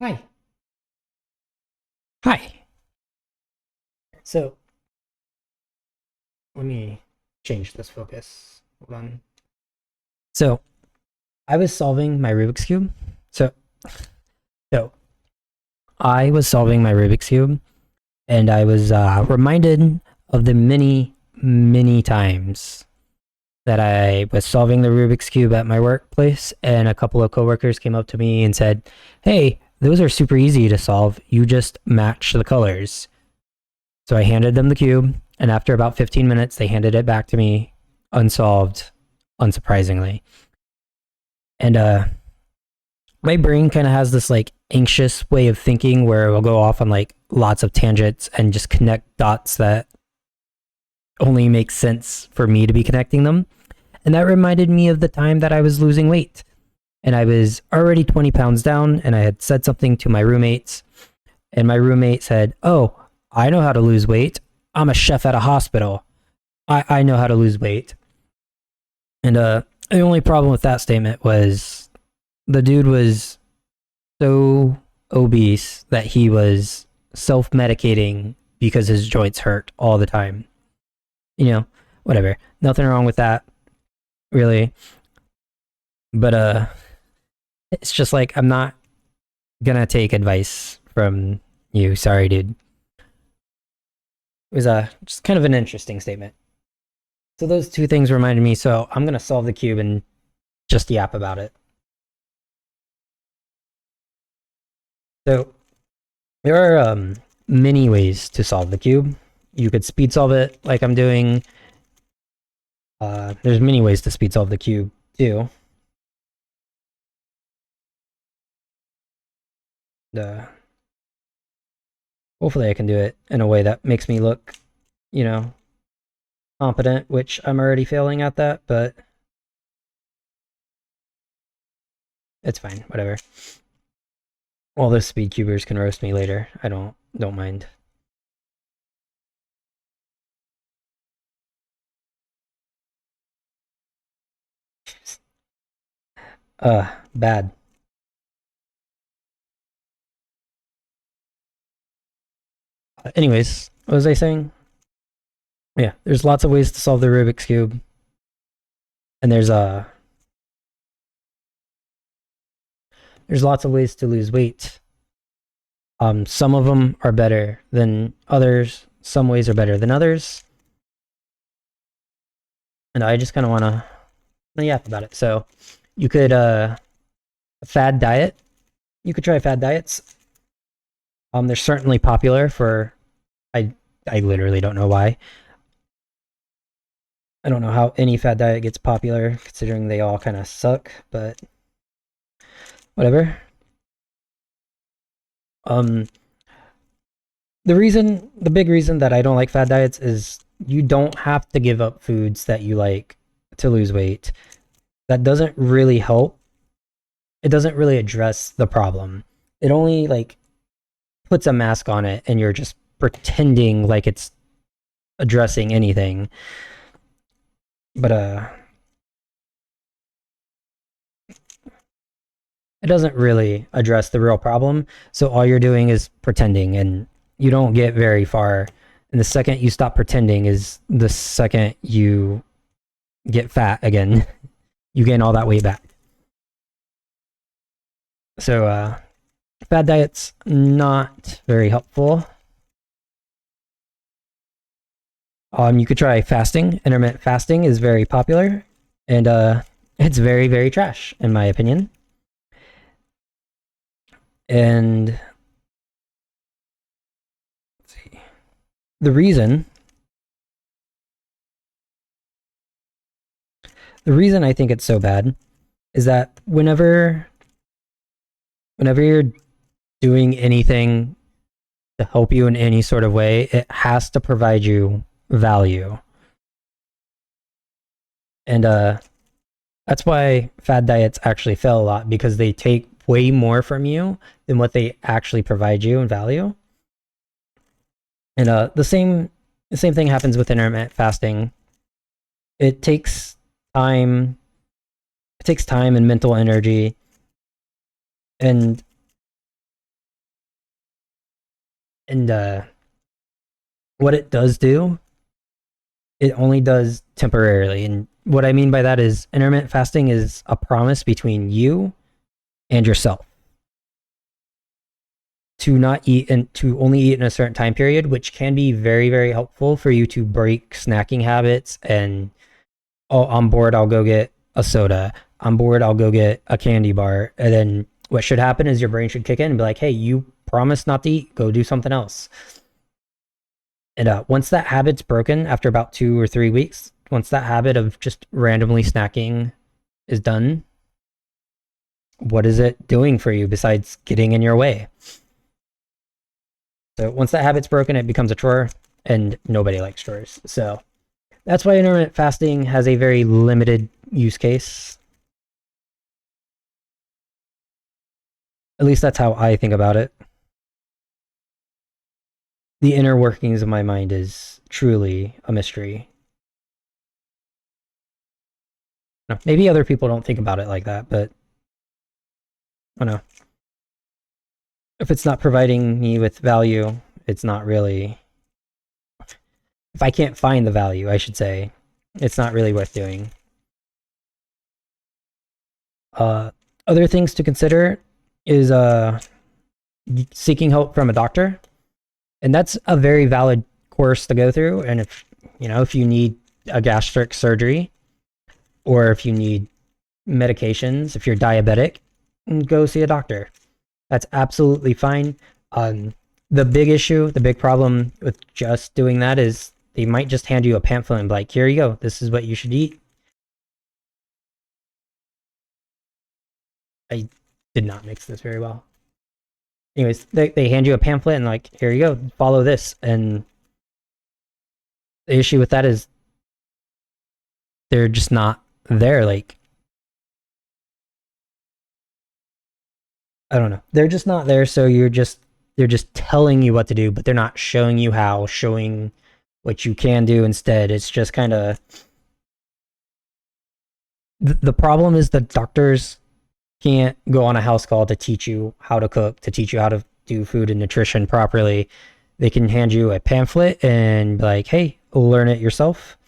Hi. Hi. So let me change this focus. Hold on. So I was solving my Rubik's Cube. So so I was solving my Rubik's Cube and I was reminded of the many times that I was solving the Rubik's Cube at my workplace, and a couple of coworkers came up to me and said, "Hey, those are super easy to solve. You just match the colors." So I handed them the cube, and after about 15 minutes, they handed it back to me unsolved, unsurprisingly. And my brain kind of has this like anxious way of thinking where it will go off on like lots of tangents and just connect dots that only make sense for me to be connecting them. And that reminded me of the time that I was losing weight. And I was already 20 pounds down, and I had said something to my roommates. And my roommate said, "Oh, I know how to lose weight. I'm a chef at a hospital. I know how to lose weight." And the only problem with that statement was the dude was so obese that he was self medicating because his joints hurt all the time. You know, whatever. Nothing wrong with that, really. But it's just like I'm not gonna take advice from you. Sorry, dude. It was just kind of an interesting statement. So those two things reminded me. So I'm gonna solve the cube and just yap about it. So there are many ways to solve the cube. You could speed solve it like I'm doing. There's many ways to speed solve the cube too. Uh, Hopefully I can do it in a way that makes me look, you know, competent, which I'm already failing at that, but it's fine, whatever. All those speed cubers can roast me later. I don't mind. Bad. Anyways, what was I saying? Yeah, there's lots of ways to solve the Rubik's cube, and there's lots of ways to lose weight. Some of them are better than others. Some ways are better than others, and I just kind of want to yap about it. So, you could fad diet. You could try fad diets. They're certainly popular for I I literally don't know why. I don't know how any fad diet gets popular, considering they all kind of suck. But whatever. Um, the big reason that I don't like fad diets is you don't have to give up foods that you like to lose weight. That doesn't really help. It doesn't really address the problem. It only like puts a mask on it, and you're just pretending like it's addressing anything. But it doesn't really address the real problem. So all you're doing is pretending, and you don't get very far. And the second you stop pretending is the second you get fat again. You gain all that weight back. So fad diet's not very helpful. You could try fasting. Intermittent fasting is very popular, and it's very trash in my opinion. And let's see, the reason the reason I think it's so bad is that whenever you're doing anything to help you in any sort of way, it has to provide you value. And that's why fad diets actually fail a lot, because they take way more from you than what they actually provide you in value. And the same thing happens with intermittent fasting. It takes time. It takes time and mental energy, and And what it does do, it only does temporarily. And what I mean by that is intermittent fasting is a promise between you and yourself to not eat and to only eat in a certain time period, which can be very, very helpful for you to break snacking habits. And oh, I'm bored, I'll go get a soda. I'm bored, I'll go get a candy bar. And then what should happen is your brain should kick in and be like, hey, you promised not to eat, go do something else. And once that habit's broken after about 2 or 3 weeks, once that habit of just randomly snacking is done, what is it doing for you besides getting in your way? So once that habit's broken, it becomes a chore, and nobody likes chores. So that's why intermittent fasting has a very limited use case. At least that's how I think about it. The inner workings of my mind is truly a mystery. No, maybe other people don't think about it like that, but I don't know. If it's not providing me with value, it's not really. If I can't find the value, I should say, it's not really worth doing. Other things to consider is seeking help from a doctor, and that's a very valid course to go through. And if you need a gastric surgery, or if you need medications, if you're diabetic, go see a doctor. That's absolutely fine. The big problem with just doing that is they might just hand you a pamphlet and be like, here you go, this is what you should eat. I did not mix this very well. Anyways, they hand you a pamphlet and like, here you go, follow this. And the issue with that is they're just not there. Like, I don't know. They're just not there, so they're just telling you what to do, but they're not showing you how, showing what you can do instead. It's just kind of the problem is the doctors can't go on a house call to teach you how to cook, to teach you how to do food and nutrition properly. They can hand you a pamphlet and be like, hey, learn it yourself.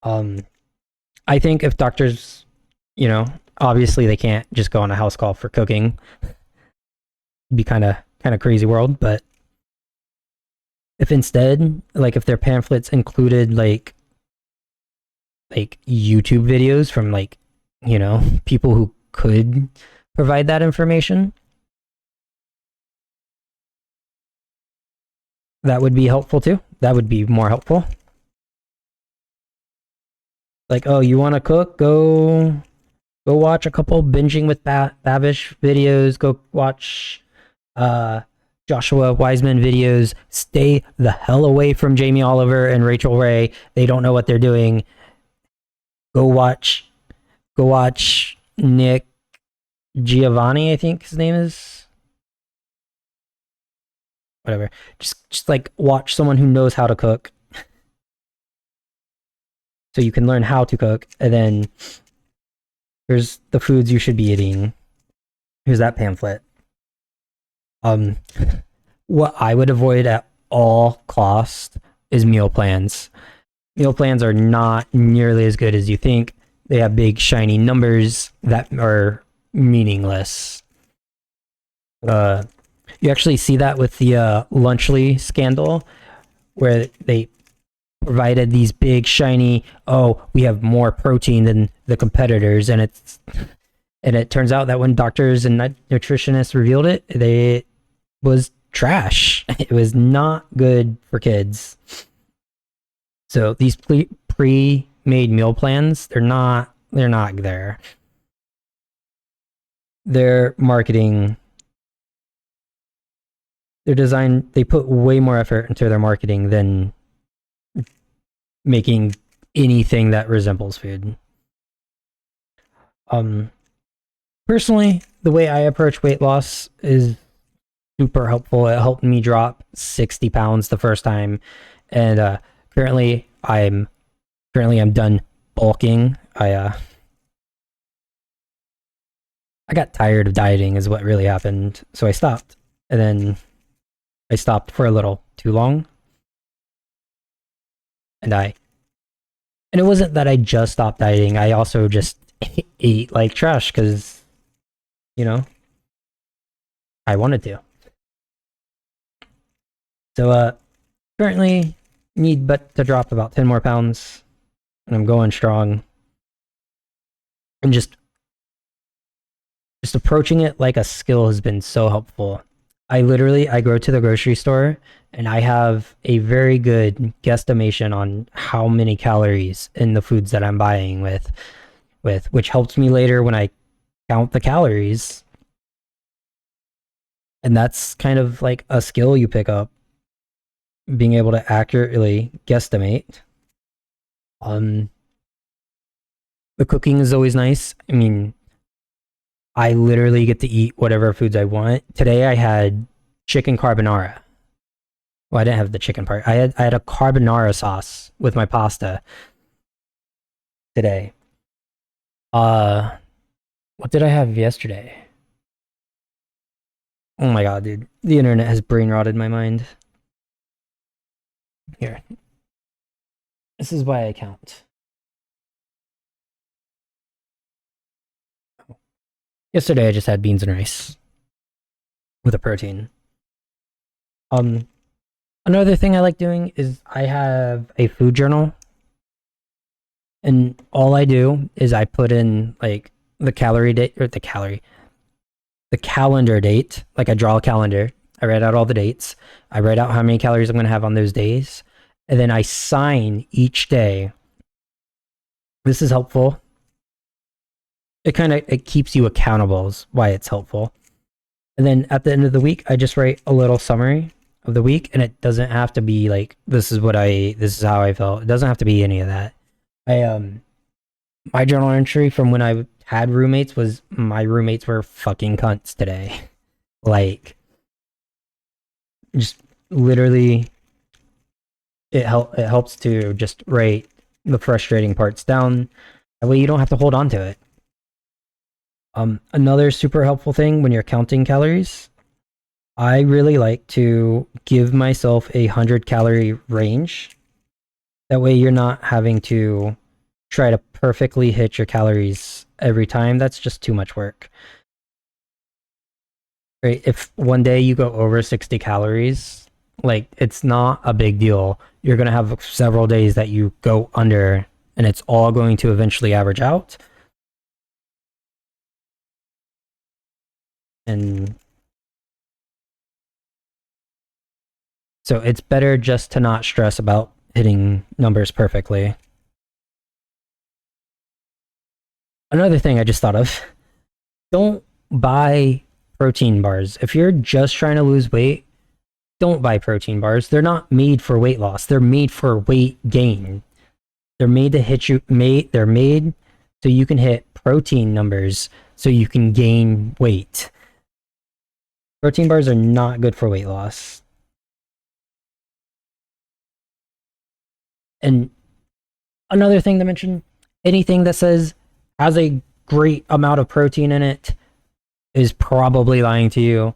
I think if doctors, obviously they can't just go on a house call for cooking. It'd be kind of crazy world, but if instead, like if their pamphlets included like YouTube videos from people who could provide that information, that would be helpful too. That would be more helpful. Like, oh, you want to cook? Go watch a couple binging with Babish videos. Go watch Joshua Wiseman videos. Stay the hell away from Jamie Oliver and Rachel Ray. They don't know what they're doing. Go watch Nick Giovanni, I think his name is. Whatever. Just like watch someone who knows how to cook. So you can learn how to cook, and then here's the foods you should be eating. Here's that pamphlet. What I would avoid at all cost is meal plans. Meal plans are not nearly as good as you think. They have big shiny numbers that are meaningless. You actually see that with the Lunchly scandal, where they provided these big shiny, oh, we have more protein than the competitors, and it turns out that when doctors and nutritionists revealed it, it was trash. It was not good for kids. So these pre-made meal plans, they're not there. Their marketing, their design, they put way more effort into their marketing than making anything that resembles food. Personally, the way I approach weight loss is super helpful. It helped me drop 60 pounds the first time, and currently I'm done bulking. I got tired of dieting is what really happened. So I stopped. And then I stopped for a little too long. And it wasn't that I just stopped dieting. I also just ate like trash because, you know, I wanted to. So currently need but to drop about 10 more pounds. And I'm going strong. And just approaching it like a skill has been so helpful. I go to the grocery store and I have a very good guesstimation on how many calories in the foods that I'm buying with which helps me later when I count the calories. And that's kind of like a skill you pick up, being able to accurately guesstimate. The cooking is always nice. I mean, I literally get to eat whatever foods I want. Today I had chicken carbonara. Well, I didn't have the chicken part. I had a carbonara sauce with my pasta today. What did I have yesterday? Oh my god, dude. The internet has brain rotted my mind. Here. This is why I count. Yesterday I just had beans and rice with a protein. Another thing I like doing is I have a food journal. And all I do is I put in like the calendar date. Like I draw a calendar. I write out all the dates. I write out how many calories I'm going to have on those days. And then I sign each day. This is helpful. It keeps you accountable is why it's helpful. And then at the end of the week, I just write a little summary of the week, and it doesn't have to be like this is how I felt. It doesn't have to be any of that. My journal entry from when I had roommates was my roommates were fucking cunts today. Like, just literally, it helps to just write the frustrating parts down. That way you don't have to hold on to it. Another super helpful thing when you're counting calories, I really like to give myself 100-calorie range. That way you're not having to try to perfectly hit your calories every time. That's just too much work. Right? If one day you go over 60 calories, like it's not a big deal. You're going to have several days that you go under, and it's all going to eventually average out. And so it's better just to not stress about hitting numbers perfectly. Another thing I just thought of, don't buy protein bars. If you're just trying to lose weight, don't buy protein bars. They're not made for weight loss. They're made for weight gain. They're made to hit you. They're made so you can hit protein numbers so you can gain weight. Protein bars are not good for weight loss. And another thing to mention, anything that says has a great amount of protein in it is probably lying to you.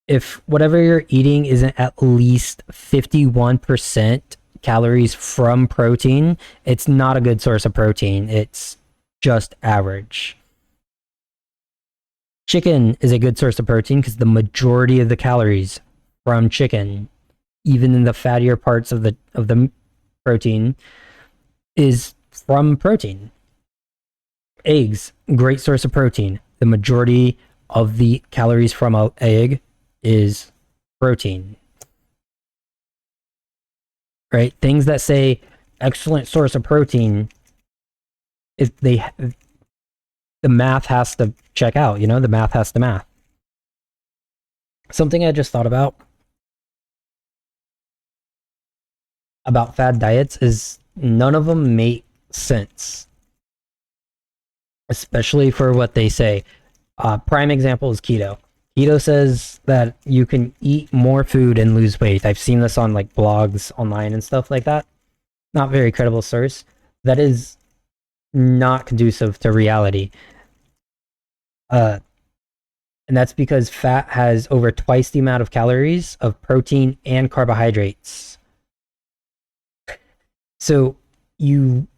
If whatever you're eating isn't at least 51% calories from protein, it's not a good source of protein. It's just average. Chicken is a good source of protein because the majority of the calories from chicken, even in the fattier parts of the protein, is from protein. Eggs, great source of protein. The majority of the calories from an egg is protein. Right? Things that say excellent source of protein, if the math has to check out, the math has to math. Something I just thought about fad diets is none of them make sense. Especially for what they say. Prime example is keto. Keto says that you can eat more food and lose weight. I've seen this on like blogs online and stuff like that. Not very credible source. That is not conducive to reality. And that's because fat has over twice the amount of calories of protein and carbohydrates. So you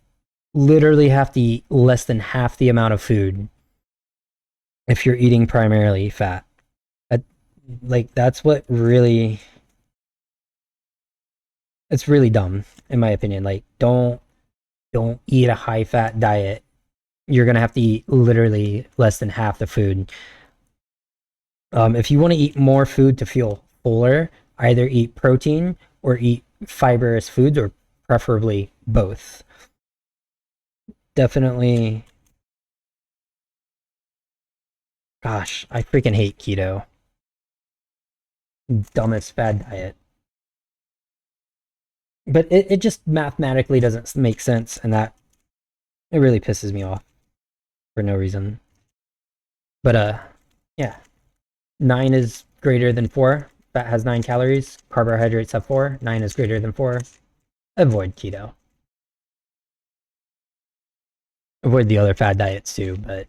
literally have to eat less than half the amount of food if you're eating primarily fat. Like that's what really it's really dumb in my opinion. Like don't eat a high fat diet. You're gonna have to eat literally less than half the food. If you want to eat more food to feel fuller, either eat protein or eat fibrous foods, or preferably both. Definitely. Gosh, I freaking hate keto. Dumbest bad diet. But it just mathematically doesn't make sense, and that it really pisses me off for no reason. But yeah, 9 is greater than 4. Fat has 9 calories. Carbohydrates have 4. 9 is greater than 4. Avoid keto. Avoid the other fad diets too, but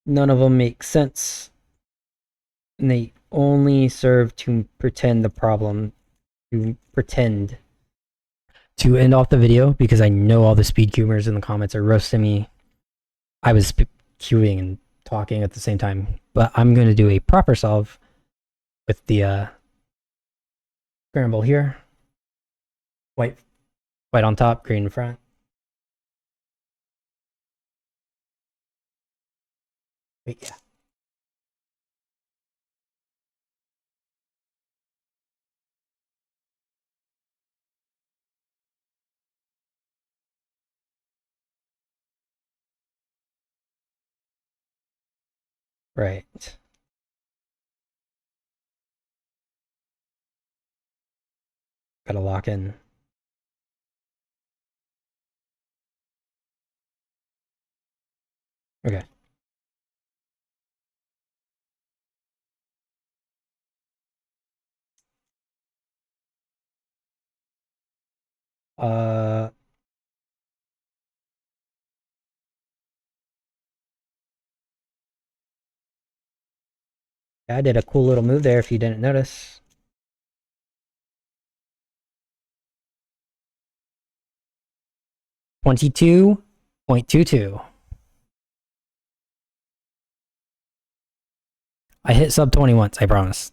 none of them make sense. And they only serve to pretend the problem, to pretend to end off the video, because I know all the speed cubers in the comments are roasting me. I was queuing and talking at the same time, but I'm going to do a proper solve with the scramble here. White on top, green in front. Wait, yeah. Right. Gotta lock in. Okay. Uh, I did a cool little move there if you didn't notice. 22.22. I hit sub 20 once, I promise.